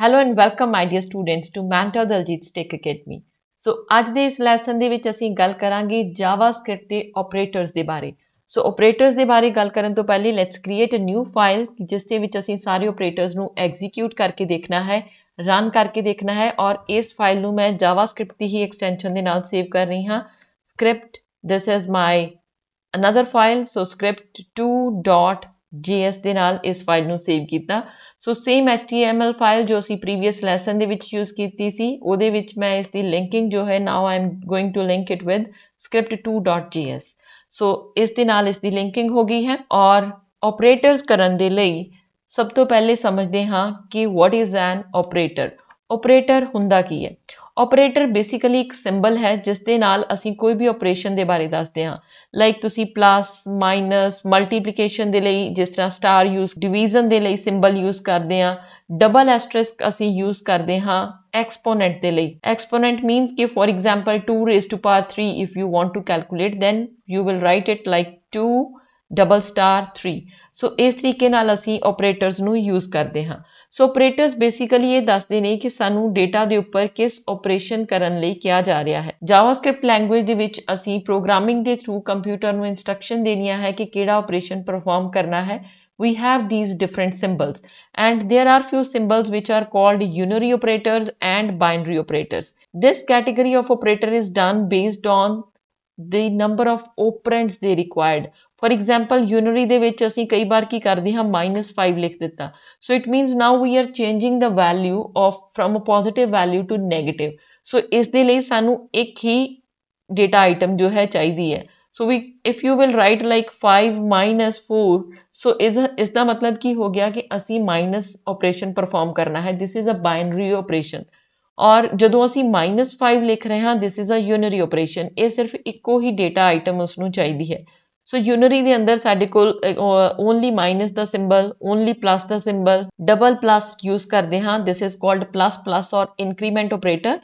Hello and welcome my dear students to mentor Daljeet tech academy. So ਅੱਜ ਦੇ ਇਸ lesson ਦੇ ਵਿੱਚ ਅਸੀਂ ਗੱਲ ਕਰਾਂਗੇ ਜਾਵਾਸਕ੍ਰਿਪਟ ਦੇ ਆਪਰੇਟਰਸ ਦੇ ਬਾਰੇ। ਸੋ ਆਪਰੇਟਰਸ ਦੇ ਬਾਰੇ ਗੱਲ ਕਰਨ ਤੋਂ ਪਹਿਲੇ let's create a new file ਜਿਸ ਦੇ ਵਿੱਚ ਅਸੀਂ ਸਾਰੇ ਆਪਰੇਟਰਸ ਨੂੰ ਐਗਜ਼ੀਕਿਊਟ ਕਰਕੇ ਦੇਖਣਾ ਹੈ, ਰਨ ਕਰਕੇ ਦੇਖਣਾ ਹੈ ਔਰ ਇਸ ਫਾਈਲ ਨੂੰ ਮੈਂ ਜਾਵਾਸਕ੍ਰਿਪਟ ਦੀ ਹੀ ਐਕਸਟੈਂਸ਼ਨ ਦੇ ਨਾਲ ਸੇਵ ਕਰ ਰਹੀ ਹਾਂ। Script this is my another file, so script 2.js ਦੇ ਨਾਲ ਇਸ ਫਾਈਲ ਨੂੰ ਸੇਵ ਕੀਤਾ। ਸੋ ਸੇਮ HTML ਫਾਈਲ ਜੋ ਅਸੀਂ ਪ੍ਰੀਵੀਅਸ ਲੈਸਨ ਦੇ ਵਿੱਚ ਯੂਜ਼ ਕੀਤੀ ਸੀ ਉਹਦੇ ਵਿੱਚ ਮੈਂ ਇਸ ਦੀ ਲਿੰਕਿੰਗ ਜੋ ਹੈ now I am going to link it with script 2.js। So ਇਸ ਦੇ ਨਾਲ ਇਸ ਦੀ ਲਿੰਕਿੰਗ ਹੋ ਗਈ ਹੈ ਔਰ ਆਪਰੇਟਰਸ ਕਰਨ ਦੇ ਲਈ ਸਭ ਤੋਂ ਪਹਿਲੇ ਸਮਝਦੇ ਹਾਂ ਕਿ what is an operator. Operator ਹੁੰਦਾ ਕੀ ਹੈ? ਆਪਰੇਟਰ ਬੇਸਿਕਲੀ ਇੱਕ ਸਿੰਬਲ ਹੈ ਜਿਸ ਦੇ ਨਾਲ ਅਸੀਂ ਕੋਈ ਵੀ ਆਪਰੇਸ਼ਨ ਦੇ ਬਾਰੇ ਦੱਸਦੇ ਹਾਂ। ਲਾਈਕ ਤੁਸੀਂ ਪਲੱਸ ਮਾਈਨਸ ਮਲਟੀਪਲੀਕੇਸ਼ਨ ਦੇ ਲਈ ਜਿਸ ਤਰ੍ਹਾਂ ਸਟਾਰ ਯੂਜ਼, ਡਿਵੀਜ਼ਨ ਦੇ ਲਈ ਸਿੰਬਲ ਯੂਜ਼ ਕਰਦੇ ਹਾਂ, ਡਬਲ ਐਸਟਰਿਸਕ ਅਸੀਂ ਯੂਜ਼ ਕਰਦੇ ਹਾਂ ਐਕਸਪੋਨੈਂਟ ਦੇ ਲਈ। ਐਕਸਪੋਨੈਂਟ ਮੀਨਸ ਕਿ for example 2 raised to power 3 if you want to calculate then you will write it like 2 double star 3। ਸੋ ਇਸ ਤਰੀਕੇ ਨਾਲ ਅਸੀਂ ਆਪਰੇਟਰਸ ਨੂੰ ਯੂਜ਼ ਕਰਦੇ ਹਾਂ। ਸੋ ਆਪਰੇਟਰਸ ਬੇਸਿਕਲੀ ਇਹ ਦੱਸਦੇ ਨੇ ਕਿ ਸਾਨੂੰ ਡੇਟਾ ਦੇ ਉੱਪਰ ਕਿਸ ਆਪਰੇਸ਼ਨ ਕਰਨ ਲਈ ਕਿਹਾ ਜਾ ਰਿਹਾ ਹੈ। ਜਾਵਾਸਕ੍ਰਿਪਟ ਲੈਂਗੁਏਜ ਦੇ ਵਿੱਚ ਅਸੀਂ ਪ੍ਰੋਗਰਾਮਿੰਗ ਦੇ ਥਰੂ ਕੰਪਿਊਟਰ ਨੂੰ ਇਨਸਟਰਕਸ਼ਨ ਦੇਣੀਆਂ ਹੈ ਕਿ ਕਿਹੜਾ ਆਪਰੇਸ਼ਨ ਪਰਫਾਰਮ ਕਰਨਾ ਹੈ। We have these different symbols and there are few symbols which are called unary operators and binary operators. This category of operator is done based on the number of operands they required. For example, unary ਦੇ ਵਿੱਚ ਅਸੀਂ ਕਈ ਵਾਰ ਕੀ ਕਰਦੇ ਹਾਂ -5 ਲਿਖ ਦਿੱਤਾ। So it means now we are changing the value of from a positive value to negative. So ਇਸ ਦੇ ਲਈ ਸਾਨੂੰ ਇੱਕ ਹੀ ਡੇਟਾ ਆਈਟਮ ਜੋ ਹੈ ਚਾਹੀਦੀ ਹੈ। So if you will write like 5 minus 4, so ਇਸ ਦਾ ਮਤਲਬ ਕੀ ਹੋ ਗਿਆ ਕਿ ਅਸੀਂ ਮਾਈਨਸ ਆਪਰੇਸ਼ਨ ਪਰਫਾਰਮ ਕਰਨਾ ਹੈ। This is a binary operation. ਔਰ ਜਦੋਂ ਅਸੀਂ -5 ਲਿਖ ਰਹੇ ਹਾਂ ਦਿਸ ਇਜ਼ ਅ ਯੂਨਰੀ ਆਪਰੇਸ਼ਨ। ਇਹ ਸਿਰਫ ਇੱਕੋ ਹੀ ਡੇਟਾ ਆਈਟਮ ਉਸ ਨੂੰ ਚਾਹੀਦੀ ਹੈ। ਸੋ ਯੂਨਰੀ ਦੇ ਅੰਦਰ ਸਾਡੇ ਕੋਲ ਓਨਲੀ ਮਾਈਨਸ ਦਾ ਸਿੰਬਲ, ਓਨਲੀ ਪਲੱਸ ਦਾ ਸਿੰਬਲ, ਡਬਲ ਪਲੱਸ ਯੂਜ਼ ਕਰਦੇ ਹਾਂ this is called plus plus ਔਰ increment operator.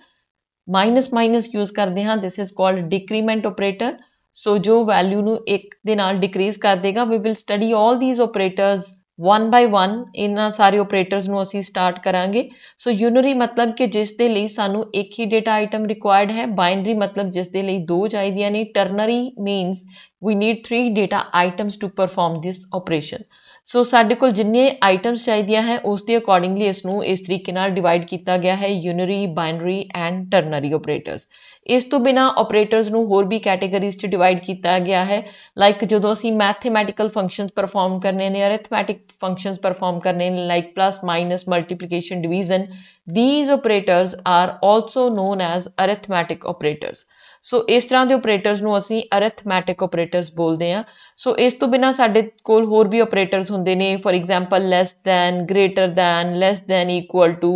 Minus minus use ਕਰਦੇ ਹਾਂ this is called decrement operator. So ਜੋ ਵੈਲਿਊ ਨੂੰ ਇੱਕ ਦੇ ਨਾਲ ਡਿਕਰੀਜ਼ ਕਰ ਦੇਗਾ। We will study all these operators one by one। ਇਹਨਾਂ ਸਾਰੇ ਆਪਰੇਟਰਸ ਨੂੰ ਅਸੀਂ ਸਟਾਰਟ ਕਰਾਂਗੇ। ਸੋ ਯੂਨਰੀ ਮਤਲਬ ਕਿ ਜਿਸ ਦੇ ਲਈ ਸਾਨੂੰ ਇੱਕ ਹੀ ਡੇਟਾ ਆਈਟਮ ਰਿਕੁਆਇਰਡ ਹੈ। ਬਾਈਨਰੀ ਮਤਲਬ ਜਿਸ ਦੇ ਲਈ 2 ਚਾਹੀਦੀਆਂ ਨੇ। Ternary means we need 3 data items to perform this operation। So ਸਾਡੇ ਕੋਲ ਜਿੰਨੇ ਆਈਟਮਸ ਚਾਹੀਦੀਆਂ ਹੈ ਉਸ ਦੇ ਅਕੋਰਡਿੰਗਲੀ ਇਸ ਨੂੰ ਇਸ ਤਰੀਕੇ ਨਾਲ ਡਿਵਾਈਡ ਕੀਤਾ ਗਿਆ ਹੈ ਯੂਨਰੀ, ਬਾਈਨਰੀ ਐਂਡ ਟਰਨਰੀ ਆਪਰੇਟਰਸ। ਇਸ ਤੋਂ ਬਿਨਾਂ ਆਪਰੇਟਰਸ ਨੂੰ ਹੋਰ ਵੀ ਕੈਟੇਗਰੀਜ਼ 'ਚ ਡਿਵਾਈਡ ਕੀਤਾ ਗਿਆ ਹੈ। ਲਾਈਕ ਜਦੋਂ ਅਸੀਂ ਮੈਥਮੈਟੀਕਲ ਫੰਕਸ਼ਨਸ ਪਰਫਾਰਮ ਕਰਨੇ ਨੇ, ਅਰਿਥਮੈਟਿਕ ਫੰਕਸ਼ਨਸ ਪਰਫਾਰਮ ਕਰਨੇ ਨੇ like plus minus multiplication division, these operators are also known as arithmetic operators। ਸੋ ਇਸ ਤਰ੍ਹਾਂ ਦੇ ਆਪਰੇਟਰਸ ਨੂੰ ਅਸੀਂ ਅਰਿਥਮੈਟਿਕ ਆਪਰੇਟਰਸ ਬੋਲਦੇ ਹਾਂ। ਸੋ ਇਸ ਤੋਂ ਬਿਨਾਂ ਸਾਡੇ ਕੋਲ ਹੋਰ ਵੀ ਆਪਰੇਟਰਸ ਹੁੰਦੇ ਨੇ। For example less than, greater than, less than equal to,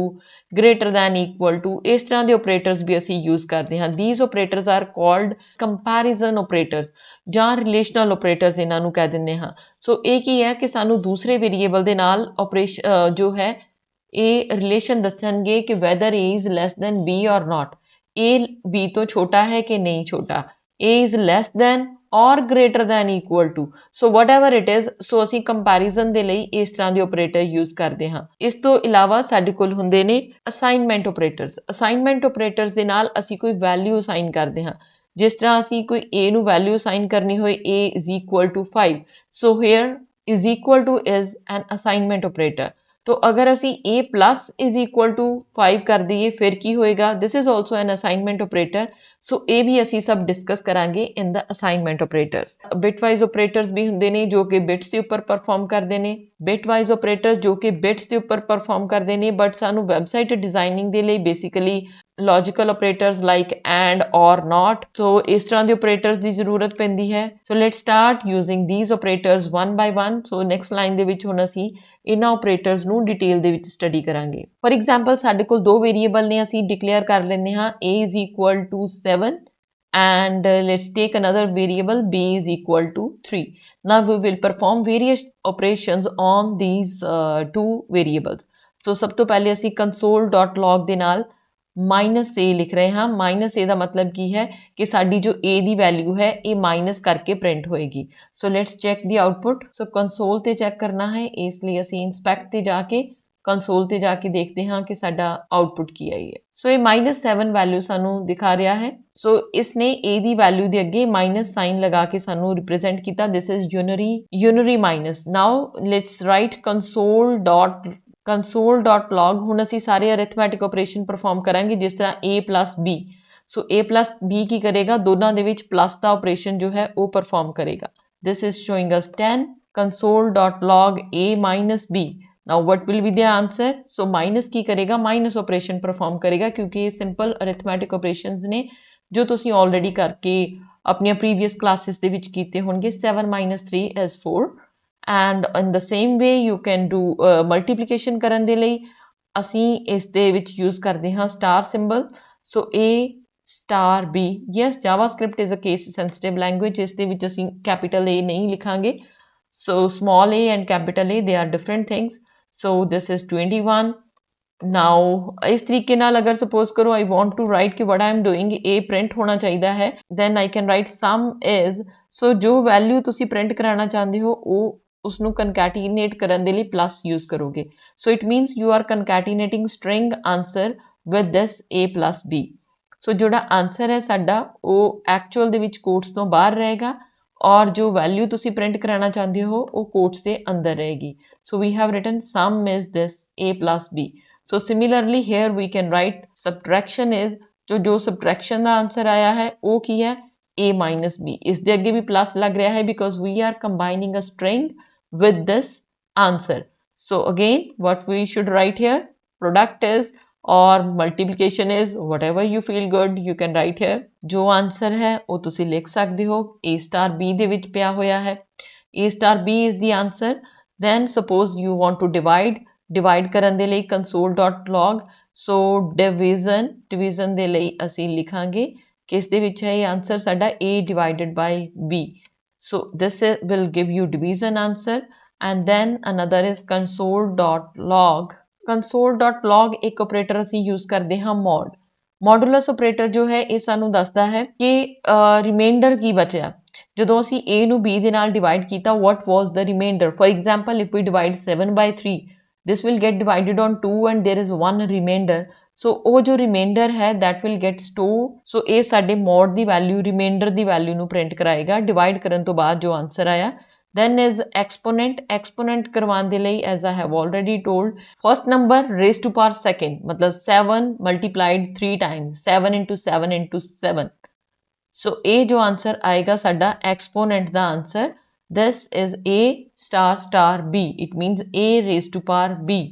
greater than equal to, ਇਸ ਤਰ੍ਹਾਂ ਦੇ ਆਪਰੇਟਰਸ ਵੀ ਅਸੀਂ ਯੂਜ਼ ਕਰਦੇ ਹਾਂ। These operators are called comparison operators ਜਾਂ ਰਿਲੇਸ਼ਨਲ ਆਪਰੇਟਰਸ ਇਹਨਾਂ ਨੂੰ ਕਹਿ ਦਿੰਦੇ ਹਾਂ। ਸੋ ਇਹ ਕੀ ਹੈ ਕਿ ਸਾਨੂੰ ਦੂਸਰੇ ਵੇਰੀਏਬਲ ਦੇ ਨਾਲ ਆਪਰੇਸ਼ਨ ਜੋ ਹੈ ਇਹ ਰਿਲੇਸ਼ਨ ਦੱਸਣਗੇ ਕਿ weather A is less than B or not। A B ਤੋਂ ਛੋਟਾ ਹੈ ਕਿ ਨਹੀਂ ਛੋਟਾ। A is less than or greater than equal to। So whatever it is, ਸੋ ਅਸੀਂ ਕੰਪੈਰੀਜ਼ਨ ਦੇ ਲਈ ਇਸ ਤਰ੍ਹਾਂ ਦੇ ਆਪਰੇਟਰ ਯੂਜ਼ ਕਰਦੇ ਹਾਂ। ਇਸ ਤੋਂ ਇਲਾਵਾ ਸਾਡੇ ਕੋਲ ਹੁੰਦੇ ਨੇ ਅਸਾਈਨਮੈਂਟ ਆਪਰੇਟਰਸ। ਅਸਾਈਨਮੈਂਟ ਆਪਰੇਟਰਸ ਦੇ ਨਾਲ ਅਸੀਂ ਕੋਈ ਵੈਲਿਊ ਅਸਾਈਨ ਕਰਦੇ ਹਾਂ। ਜਿਸ ਤਰ੍ਹਾਂ ਅਸੀਂ ਕੋਈ A ਨੂੰ ਵੈਲਿਊ ਅਸਾਈਨ ਕਰਨੀ ਹੋਏ A is equal to 5। So here is equal to is an assignment operator। तो अगर असी a plus is equal to 5 कर दईए फिर की होएगा। This is also an assignment operator. So ये भी असी सब डिस्कस करांगे in the assignment operators. Bitwise operators भी हुंदे ने जो कि बिट्स के उपर परफॉर्म करते हैं। बिटवाइज ऑपरेटर्स जो कि बिट्स के उपर परफॉर्म करते हैं बट सानू वैबसाइट डिजाइनिंग के लिए basically logical operators like and और नॉट, सो इस तरह के ऑपरेटर्स की जरूरत पैंदी है। So let's start using these operators one by one. So next line ਦੇ ਵਿੱਚ ਹੁਣ ਅਸੀਂ ਇਹਨਾਂ ਆਪਰੇਟਰਸ ਨੂੰ ਡਿਟੇਲ ਦੇ ਵਿੱਚ ਸਟੱਡੀ ਕਰਾਂਗੇ। ਫॉर एग्जांपल ਸਾਡੇ ਕੋਲ 2 ਵੇਰੀਏਬਲ ਨੇ, ਅਸੀਂ ਡਿਕਲੇਅਰ ਕਰ ਲੈਂਦੇ ਹਾਂ a is equal to 7 and let's take another variable b is equal to 3। now we will perform various operations on these 2 variables। ਸੋ ਸਭ ਤੋਂ ਪਹਿਲੇ ਅਸੀਂ console.log ਦੇ ਨਾਲ -a ਲਿਖ ਰਹੇ ਹਾਂ। -a ਦਾ ਮਤਲਬ ਕੀ ਹੈ ਕਿ ਸਾਡੀ ਜੋ a ਦੀ ਵੈਲਿਊ ਹੈ ਇਹ ਮਾਈਨਸ ਕਰਕੇ ਪ੍ਰਿੰਟ ਹੋਏਗੀ। So let's check the output. So console ਤੇ ਚੈੱਕ ਕਰਨਾ ਹੈ, ਇਸ ਲਈ ਅਸੀਂ ਇੰਸਪੈਕਟ ਤੇ ਜਾ ਕੇ ਕੰਸੋਲ ਤੇ ਜਾ ਕੇ ਦੇਖਦੇ ਹਾਂ ਕਿ ਸਾਡਾ ਆਊਟਪੁੱਟ ਕੀ ਆਈ ਹੈ। ਸੋ ਇਹ -7 ਵੈਲਿਊ ਸਾਨੂੰ ਦਿਖਾ ਰਿਹਾ ਹੈ। ਸੋ ਇਸਨੇ a ਦੀ ਵੈਲਿਊ ਦੇ ਅੱਗੇ ਮਾਈਨਸ ਸਾਈਨ ਲਗਾ ਕੇ ਸਾਨੂੰ ਰਿਪਰੈਜ਼ੈਂਟ ਕੀਤਾ। This is unary minus. Now let's write console.log। ਹੁਣ ਅਸੀਂ ਸਾਰੇ ਅਰਿਥਮੈਟਿਕ ਆਪਰੇਸ਼ਨ ਪਰਫਾਰਮ ਕਰਾਂਗੇ ਜਿਸ ਤਰ੍ਹਾਂ a plus b। So a plus b ਕੀ ਕਰੇਗਾ, ਦੋਨਾਂ ਦੇ ਵਿੱਚ ਪਲੱਸ ਦਾ ਆਪਰੇਸ਼ਨ ਜੋ ਹੈ ਉਹ ਪਰਫਾਰਮ ਕਰੇਗਾ। This is showing us 10 console.log a minus b। now what will be the answer? so minus ਕੀ ਕਰੇਗਾ, ਮਾਈਨਸ ਆਪਰੇਸ਼ਨ ਪਰਫਾਰਮ ਕਰੇਗਾ ਕਿਉਂਕਿ ਇਹ ਸਿੰਪਲ ਅਰਿਥਮੈਟਿਕ ਆਪਰੇਸ਼ਨਸ ਨੇ ਜੋ ਤੁਸੀਂ ਆਲਰੇਡੀ ਕਰਕੇ ਆਪਣੀਆਂ ਪ੍ਰੀਵੀਅਸ ਕਲਾਸਿਸ ਦੇ ਵਿੱਚ ਕੀਤੇ ਹੋਣਗੇ। 7 minus 3 is 4 and in the same way you can do multiplication ਕਰਨ ਦੇ ਲਈ ਅਸੀਂ ਇਸ ਦੇ ਵਿੱਚ ਯੂਜ਼ ਕਰਦੇ ਹਾਂ star symbol. So a star b। yes JavaScript is a case sensitive language। ਇਸ ਦੇ ਵਿੱਚ ਅਸੀਂ ਕੈਪੀਟਲ A ਨਹੀਂ ਲਿਖਾਂਗੇ। so small a and capital A they are different things। so this is 21। now ਇਸ ਤਰੀਕੇ ਨਾਲ ਅਗਰ ਸਪੋਜ਼ ਕਰੋ I want to write ਕਿ what I am doing a print ਹੋਣਾ ਚਾਹੀਦਾ ਹੈ then I can write sum is। so ਜੋ ਵੈਲਿਊ ਤੁਸੀਂ ਪ੍ਰਿੰਟ ਕਰਾਉਣਾ ਚਾਹੁੰਦੇ ਹੋ ਉਹ ਉਸਨੂੰ ਕੰਕੈਟੀਨੇਟ ਕਰਨ ਦੇ ਲਈ ਪਲੱਸ ਯੂਜ਼ ਕਰੋਗੇ। So it means you are concatenating string answer with this a plus b। So ਜਿਹੜਾ ਆਂਸਰ ਹੈ ਸਾਡਾ ਉਹ ਐਕਚੁਅਲ ਦੇ ਵਿੱਚ ਕੋਟਸ ਤੋਂ ਬਾਹਰ ਰਹੇਗਾ ਔਰ ਜੋ ਵੈਲਿਊ ਤੁਸੀਂ ਪ੍ਰਿੰਟ ਕਰਾਉਣਾ ਚਾਹੁੰਦੇ ਹੋ ਉਹ ਕੋਟਸ ਦੇ ਅੰਦਰ ਰਹੇਗੀ। So we have written sum is this a plus b। So similarly here we can write subtraction is. ਜੋ ਸਬਟਰੈਕਸ਼ਨ ਦਾ ਆਂਸਰ ਆਇਆ ਹੈ ਉਹ ਕੀ ਹੈ, a minus b। ਇਸ ਦੇ ਅੱਗੇ ਵੀ ਪਲੱਸ ਲੱਗ ਰਿਹਾ ਹੈ because we are combining a string with this answer। so again what we should write here, product is or multiplication is, whatever you feel good you can write here। ਜੋ answer ਹੈ ਉਹ ਤੁਸੀਂ ਲਿਖ ਸਕਦੇ ਹੋ a star b ਦੇ ਵਿੱਚ ਪਿਆ ਹੋਇਆ ਹੈ। a star b is the answer। then suppose you want to divide ਕਰਨ ਦੇ ਲਈ console.log। so division ਦੇ ਲਈ ਅਸੀਂ ਲਿਖਾਂਗੇ ਕਿ ਇਸ ਦੇ ਵਿੱਚ ਹੈ ਇਹ ਆਂਸਰ ਸਾਡਾ a divided by b। so this will give you division answer। and then another is console.log। console.log ਇੱਕ ਆਪਰੇਟਰ ਅਸੀਂ ਯੂਜ਼ ਕਰਦੇ ਹਾਂ ਮੋਡੂਲਸ ਆਪਰੇਟਰ ਜੋ ਹੈ ਇਹ ਸਾਨੂੰ ਦੱਸਦਾ ਹੈ ਕਿ ਰਿਮਾਈਂਡਰ ਕੀ ਬਚਿਆ ਜਦੋਂ ਅਸੀਂ a ਨੂੰ b ਦੇ ਨਾਲ ਡਿਵਾਈਡ ਕੀਤਾ। what was the remainder? for example if we divide 7 by 3 this will get divided on 2 and there is one remainder। ਸੋ ਉਹ ਜੋ ਰਿਮਾਈਂਡਰ ਹੈ that will get stored। ਸੋ ਇਹ ਸਾਡੇ ਮੋਡ ਦੀ ਵੈਲਿਊ ਰਿਮਾਈਂਡਰ ਦੀ value ਨੂੰ print ਕਰਾਏਗਾ divide ਕਰਨ ਤੋਂ ਬਾਅਦ ਜੋ ਆਂਸਰ ਆਇਆ। then is exponent ਕਰਵਾਉਣ ਦੇ ਲਈ as I have already told first number raised to power second ਮਤਲਬ 7 multiplied 3 times 7 into 7 into 7। ਸੋ ਇਹ ਜੋ ਆਂਸਰ ਆਏਗਾ ਸਾਡਾ exponent the answer this is a star star b। it means a raised to power b।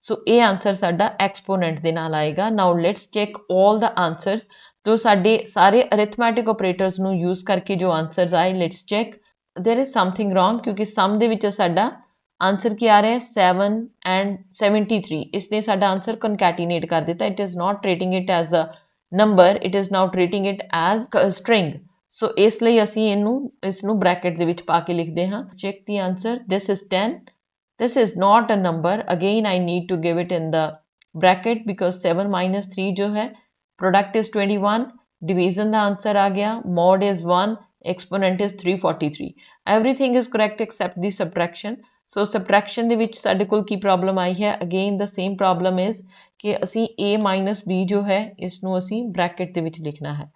ਸੋ ਇਹ answer ਸਾਡਾ exponent ਦੇ ਨਾਲ ਆਏਗਾ। ਨਾਓ ਲੈਟਸ ਚੈੱਕ ਆਲ ਦਾ ਆਂਸਰਸ ਜੋ ਸਾਡੇ ਸਾਰੇ ਅਰਿਥਮੈਟਿਕ ਆਪਰੇਟਰਸ ਨੂੰ ਯੂਜ਼ ਕਰਕੇ ਜੋ ਆਂਸਰਸ ਆਏ। Let's check there is something wrong ਕਿਉਂਕਿ ਸਮ ਦੇ ਵਿੱਚ ਸਾਡਾ ਆਂਸਰ ਕੀ ਆ ਰਿਹਾ ਹੈ 7 and 73। ਇਸਨੇ ਸਾਡਾ ਆਂਸਰ ਕੰਕੈਟੀਨੇਟ ਕਰ ਦਿੱਤਾ। It is not treating it as a number, it is now treating it as string. So ਇਸ ਲਈ ਅਸੀਂ ਇਸਨੂੰ ਬ੍ਰੈਕਟ ਦੇ ਵਿੱਚ ਪਾ ਕੇ ਲਿਖਦੇ ਹਾਂ। Check the answer this is 10। this is not a number, again I need to give it in the bracket because 7 minus 3 जो है product is 21, division the answer आ गया, mod is 1, exponent is 343। everything is correct except the subtraction। so subtraction ਦੇ ਵਿੱਚ ਸਾਡੇ ਕੋਲ ਕੀ problem ਆਈ ਹੈ, again the same problem is ਕਿ ਅਸੀਂ a minus b ਜੋ ਹੈ ਇਸ ਨੂੰ ਅਸੀਂ bracket ਦੇ ਵਿੱਚ ਲਿਖਣਾ ਹੈ।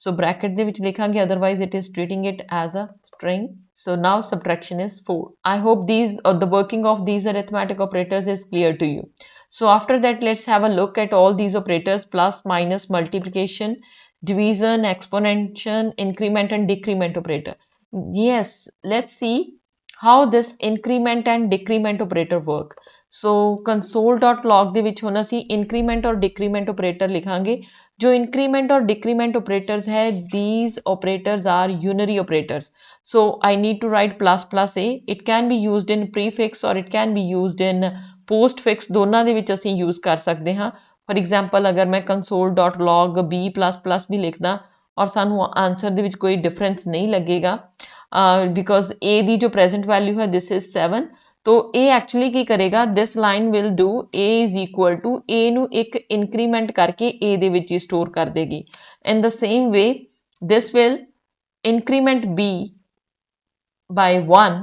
so bracket ਦੇ ਵਿੱਚ ਲਿਖਾਂਗੇ otherwise it is treating it as a string। so now subtraction is 4। I hope the working of these arithmetic operators is clear to you। so after that let's have a look at all these operators plus, minus, multiplication, division, exponential, increment and decrement operator। yes let's see how this increment and decrement operator work। so console.log ਦੇ ਵਿੱਚ ਹੁਣ ਅਸੀਂ increment और decrement operator ਲਿਖਾਂਗੇ। जो increment और decrement operators है these operators are unary operators। so I need to write plus plus a। it can be used in prefix or it can be used in postfix। ਦੋਨਾਂ ਦੇ ਵਿੱਚ ਅਸੀਂ use ਕਰ ਸਕਦੇ ਹਾਂ। for example ਅਗਰ ਮੈਂ console.log b plus plus ਵੀ ਲਿਖਦਾ ਔਰ ਸਾਨੂੰ ਆਂਸਰ ਦੇ ਵਿੱਚ ਕੋਈ ਡਿਫਰੈਂਸ ਨਹੀਂ ਲੱਗੇਗਾ because a ਦੀ ਜੋ present value ਹੈ this is 7। तो a एक्चुअली की करेगा this line will do a is equal to a ਨੂੰ ਇੱਕ ਇੰਕਰੀਮੈਂਟ ਕਰਕੇ a ਦੇ ਵਿੱਚ ਹੀ ਸਟੋਰ ਕਰ ਦੇਗੀ। in the same way this will increment b by 1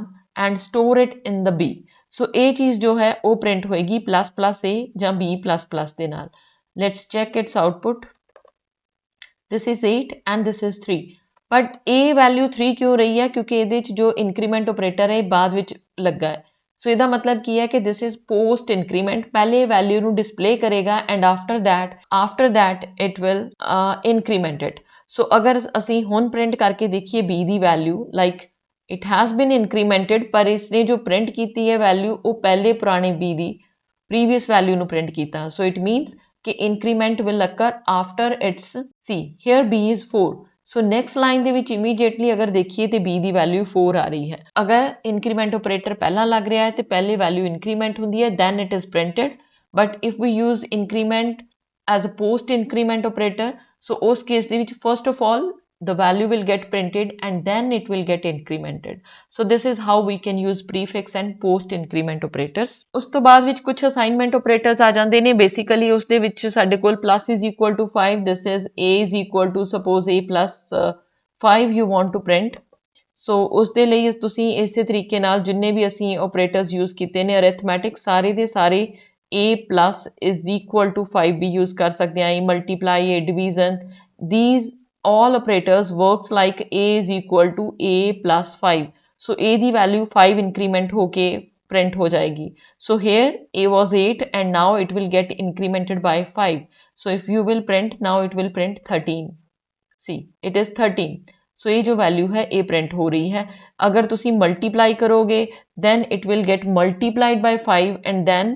and store it in the b। ਸੋ ਇਹ ਚੀਜ਼ ਜੋ ਹੈ ਉਹ ਪ੍ਰਿੰਟ ਹੋਏਗੀ ਪਲੱਸ ਪਲੱਸ a ਜਾਂ b ਪਲੱਸ ਪਲੱਸ ਦੇ ਨਾਲ। Let's check it's output. This is 8 and this is 3, but ਇਹ ਵੈਲਿਊ 3 ਕਿਉਂ ਰਹੀ ਹੈ? ਕਿਉਂਕਿ ਇਹਦੇ ਵਿੱਚ ਜੋ ਇਨਕਰੀਮੈਂਟ ਆਪਰੇਟਰ ਹੈ ਇਹ ਬਾਅਦ ਵਿੱਚ ਲੱਗਾ ਹੈ। ਸੋ ਇਹਦਾ ਮਤਲਬ ਕੀ ਹੈ ਕਿ ਦਿਸ ਇਜ਼ ਪੋਸਟ ਇਨਕਰੀਮੈਂਟ, ਪਹਿਲੇ ਵੈਲਿਊ ਨੂੰ ਡਿਸਪਲੇ ਕਰੇਗਾ and after that it will increment it. So ਅਗਰ ਅਸੀਂ ਹੁਣ ਪ੍ਰਿੰਟ ਕਰਕੇ ਦੇਖੀਏ b ਦੀ value, like it has been incremented, ਪਰ ਇਸਨੇ ਜੋ ਪ੍ਰਿੰਟ ਕੀਤੀ ਹੈ ਵੈਲਿਊ ਉਹ ਪਹਿਲੇ ਪੁਰਾਣੇ b ਦੀ ਪ੍ਰੀਵੀਅਸ ਵੈਲਿਊ ਨੂੰ ਪ੍ਰਿੰਟ ਕੀਤਾ। ਸੋ ਇਟ ਮੀਨਸ ਕਿ increment will occur after its c। Here b is 4। So next line ਦੇ ਵਿੱਚ ਇਮੀਡੀਏਟਲੀ ਅਗਰ ਦੇਖੀਏ ਤੇ b ਦੀ ਵੈਲਿਊ 4 ਆ ਰਹੀ ਹੈ। ਅਗਰ ਇਨਕਰੀਮੈਂਟ ਆਪਰੇਟਰ ਪਹਿਲਾਂ ਲੱਗ ਰਿਹਾ ਹੈ ਤੇ ਪਹਿਲੇ ਵੈਲਿਊ ਇਨਕਰੀਮੈਂਟ ਹੁੰਦੀ ਹੈ, then it is printed. But if we use increment as a post increment operator, so ਉਸ ਕੇਸ ਦੇ ਵਿੱਚ first of all the value will get printed and then it will get incremented. So this is how we can use prefix and post increment operators. ਉਸ ਤੋਂ ਬਾਅਦ ਵਿੱਚ ਕੁਝ assignment operators ਆ ਜਾਂਦੇ ਨੇ। basically ਉਸ ਦੇ ਵਿੱਚ ਸਾਡੇ ਕੋਲ plus is equal to 5, this is a is equal to suppose a plus 5 you want to print. ਸੋ ਉਸ ਦੇ ਲਈ ਤੁਸੀਂ ਇਸੇ ਤਰੀਕੇ ਨਾਲ ਜਿੰਨੇ ਵੀ ਅਸੀਂ operators use ਕੀਤੇ ਨੇ arithmetic, ਸਾਰੇ ਦੇ ਸਾਰੇ a plus is equal to 5 we use ਕਰ ਸਕਦੇ ਹਾਂ, multiply, a division, these all operators works like a is equal to a plus 5. so a the value 5 increment ਹੋ ਕੇ print ਹੋ ਜਾਏਗੀ। so here a was 8 and now it will get incremented by 5. so if you will print, now it will print 13. see it is 13. so ਇਹ ਜੋ value ਹੈ ਇਹ print ਹੋ ਰਹੀ ਹੈ। ਅਗਰ ਤੁਸੀਂ multiply ਕਰੋਗੇ then it will get multiplied by 5 and then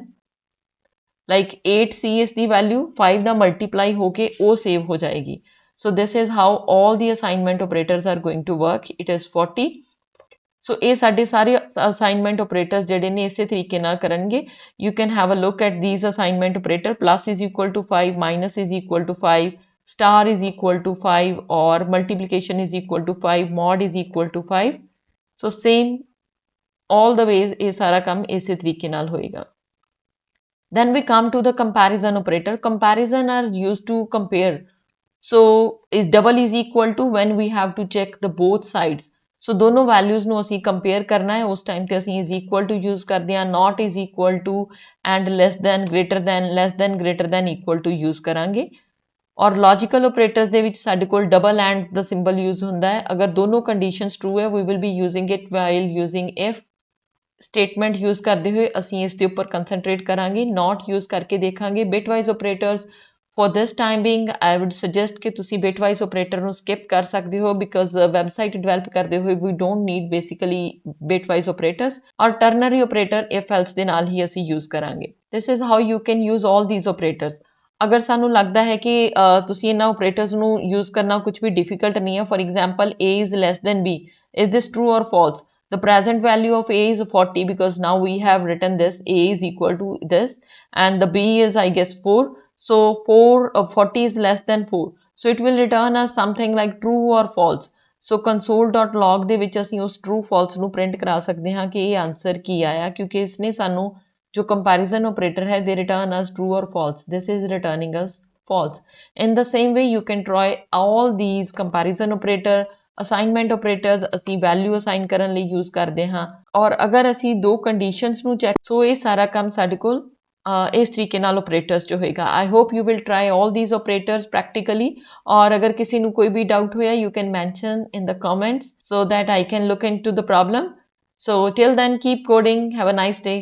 like 8c is the value 5 the multiply ਹੋ ਕੇ ਉਹ save ਹੋ ਜਾਏਗੀ। so this is how all the assignment operators are going to work. it is 40. so ਇਹ ਸਾਡੇ ਸਾਰੇ assignment operators ਜਿਹੜੇ ਨੇ ਇਸੇ ਤਰੀਕੇ ਨਾਲ ਕਰਨਗੇ। you can have a look at these assignment operator. plus is equal to 5, minus is equal to 5, star is equal to 5 or multiplication is equal to 5, mod is equal to 5. so same all the ways ਇਹ ਸਾਰਾ ਕੰਮ ਇਸੇ ਤਰੀਕੇ ਨਾਲ ਹੋਏਗਾ। Then we come to the comparison operator. Comparison are used to compare. So is double is equal to when we have to check the both sides. So दोनों values ਨੂੰ ਅਸੀਂ compare ਕਰਨਾ ਹੈ, ਉਸ time ਤੇ ਅਸੀਂ is equal to use ਕਰਦੇ ਹਾਂ, not is equal to and less than, greater than, less than, greater than, equal to use ਕਰਾਂਗੇ। ਔਰ logical operators ਦੇ ਵਿੱਚ ਸਾਡੇ ਕੋਲ double and the symbol use ਹੁੰਦਾ ਹੈ। ਅਗਰ ਦੋਨੋਂ conditions true ਹੈ we will be using it while using if statement use ਕਰਦੇ ਹੋਏ ਅਸੀਂ ਇਸ ਦੇ ਉੱਪਰ ਕੰਸਨਟਰੇਟ ਕਰਾਂਗੇ, ਨੋਟ ਯੂਜ਼ ਕਰਕੇ ਦੇਖਾਂਗੇ। Bitwise operators for this time being I would suggest ਕਿ ਤੁਸੀਂ ਬਿਟਵਾਈਜ਼ ਆਪਰੇਟਰ ਨੂੰ ਸਕਿਪ ਕਰ ਸਕਦੇ ਹੋ ਬਿਕੋਜ਼ ਵੈਬਸਾਈਟ ਡਿਵੈਲਪ ਕਰਦੇ ਹੋਏ ਵੀ ਡੋਂਟ ਨੀਡ ਬੇਸਿਕਲੀ ਬਿਟਵਾਈਜ਼ ਆਪਰੇਟਰਸ। ਔਰ ਟਰਨਰੀ ਆਪਰੇਟਰ ਇਫ ਐਲਸ ਦੇ ਨਾਲ ਹੀ ਅਸੀਂ ਯੂਜ਼ ਕਰਾਂਗੇ। This is how you can use all these operators. ਅਗਰ ਸਾਨੂੰ ਲੱਗਦਾ ਹੈ ਕਿ ਤੁਸੀਂ ਇਹਨਾਂ ਆਪਰੇਟਰਸ ਨੂੰ ਯੂਜ਼ ਕਰਨਾ ਕੁਝ ਵੀ ਡਿਫਿਕਲਟ ਨਹੀਂ ਹੈ, for example a is less than b, is this true or false? The present value of a is 40 because now we have written this a is equal to this and the b is I guess 4. So 40 is less than 4. So it will return us something like true or false. So console.log ਦੇ ਵਿੱਚ ਅਸੀਂ ਉਸ true false ਨੂੰ print ਕਰਾ ਸਕਦੇ ਹਾਂ ਕਿ ਇਹ ਆਨਸਰ ਕੀ ਆਇਆ, ਕਿਉਂਕਿ ਇਸਨੇ ਸਾਨੂੰ ਜੋ comparison operator ਹੈ they return us true or false. This is returning us false. In the same way you can try all these comparison operator, assignment operators ਅਸੀਂ ਵੈਲਿਊ ਅਸਾਈਨ ਕਰਨ ਲਈ ਯੂਜ਼ ਕਰਦੇ ਹਾਂ। ਔਰ ਅਗਰ ਅਸੀਂ ਦੋ ਕੰਡੀਸ਼ਨਸ ਨੂੰ ਚੈੱਕ, ਸੋ ਇਹ ਸਾਰਾ ਕੰਮ ਸਾਡੇ ਕੋਲ ਇਸ ਤਰੀਕੇ ਨਾਲ ਆਪਰੇਟਰਸ 'ਚ ਹੋਏਗਾ। I hope you will try all these operators practically. ਔਰ ਅਗਰ ਕਿਸੇ ਨੂੰ ਕੋਈ ਵੀ ਡਾਊਟ ਹੋਇਆ you can mention in the comments so that I can look into the problem. So till then keep coding. Have a nice day.